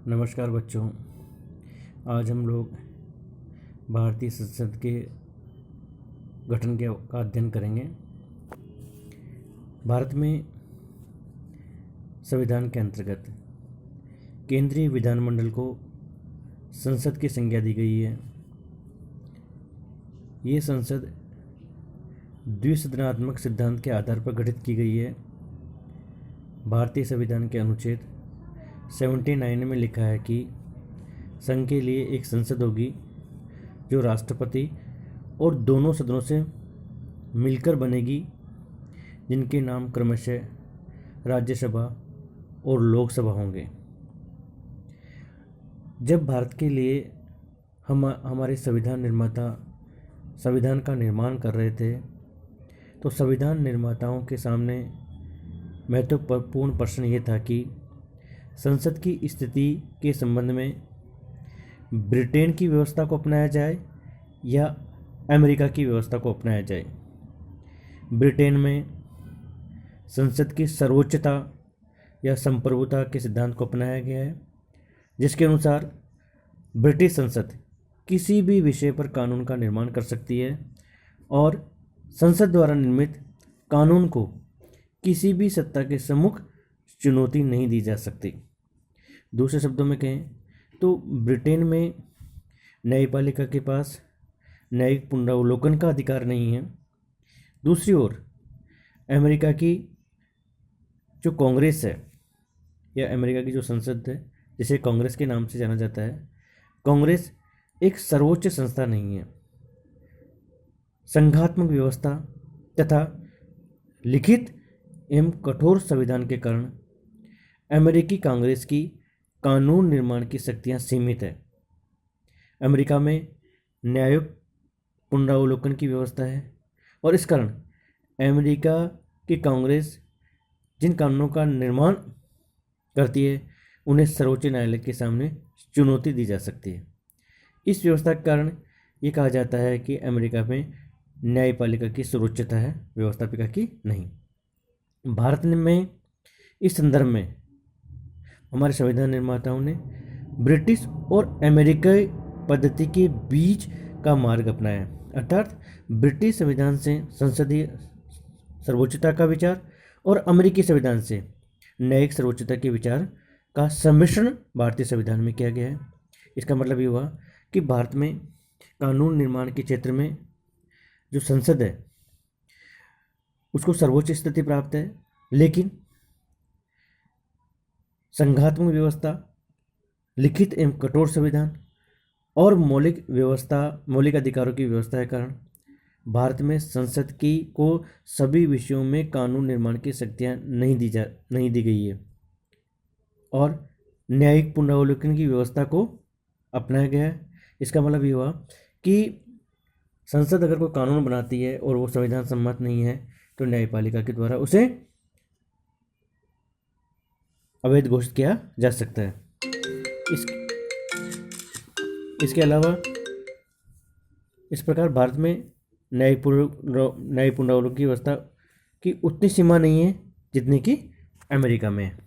नमस्कार बच्चों। आज हम लोग भारतीय संसद के गठन का अध्ययन करेंगे। भारत में संविधान के अंतर्गत केंद्रीय विधानमंडल को संसद की संज्ञा दी गई है। ये संसद द्विसदनात्मक सिद्धांत के आधार पर गठित की गई है। भारतीय संविधान के अनुच्छेद 79 में लिखा है कि संघ के लिए एक संसद होगी जो राष्ट्रपति और दोनों सदनों से मिलकर बनेगी, जिनके नाम क्रमशः राज्यसभा और लोकसभा होंगे। जब भारत के लिए हमारे संविधान निर्माता संविधान का निर्माण कर रहे थे, तो संविधान निर्माताओं के सामने महत्वपूर्ण प्रश्न ये था कि संसद की स्थिति के संबंध में ब्रिटेन की व्यवस्था को अपनाया जाए या अमेरिका की व्यवस्था को अपनाया जाए। ब्रिटेन में संसद की सर्वोच्चता या संप्रभुता के सिद्धांत को अपनाया गया है, जिसके अनुसार ब्रिटिश संसद किसी भी विषय पर कानून का निर्माण कर सकती है और संसद द्वारा निर्मित कानून को किसी भी सत्ता के सम्मुख चुनौती नहीं दी जा सकती। दूसरे शब्दों में कहें तो ब्रिटेन में न्यायपालिका के पास न्यायिक पुनरावलोकन का अधिकार नहीं है। दूसरी ओर अमेरिका की जो कांग्रेस है या अमेरिका की जो संसद है, जिसे कांग्रेस के नाम से जाना जाता है, कांग्रेस एक सर्वोच्च संस्था नहीं है। संघात्मक व्यवस्था तथा लिखित एवं कठोर संविधान के कारण अमेरिकी कांग्रेस की कानून निर्माण की शक्तियां सीमित है। अमेरिका में न्यायिक पुनरावलोकन की व्यवस्था है और इस कारण अमेरिका की कांग्रेस जिन कानूनों का निर्माण करती है, उन्हें सर्वोच्च न्यायालय के सामने चुनौती दी जा सकती है। इस व्यवस्था के कारण ये कहा जाता है कि अमेरिका में न्यायपालिका की सर्वोच्चता है, व्यवस्थापिका की नहीं। भारत में इस संदर्भ में हमारे संविधान निर्माताओं ने ब्रिटिश और अमेरिकी पद्धति के बीच का मार्ग अपनाया, अर्थात ब्रिटिश संविधान से संसदीय सर्वोच्चता का विचार और अमेरिकी संविधान से न्यायिक सर्वोच्चता के विचार का सम्मिश्रण भारतीय संविधान में किया गया है। इसका मतलब ये हुआ कि भारत में कानून निर्माण के क्षेत्र में जो संसद है उसको सर्वोच्च स्थिति प्राप्त है, लेकिन संघात्मक व्यवस्था, लिखित एवं कठोर संविधान और मौलिक अधिकारों की व्यवस्था के कारण भारत में संसद को सभी विषयों में कानून निर्माण की शक्तियां नहीं दी गई है और न्यायिक पुनरावलोकन की व्यवस्था को अपनाया गया है। इसका मतलब ये हुआ कि संसद अगर कोई कानून बनाती है और वो संविधान सम्मत नहीं है, तो न्यायपालिका के द्वारा उसे अवैध घोषित किया जा सकता है। इसके अलावा इस प्रकार भारत में न्यायिक पुनरावलोकन की व्यवस्था की उतनी सीमा नहीं है जितनी कि अमेरिका में है।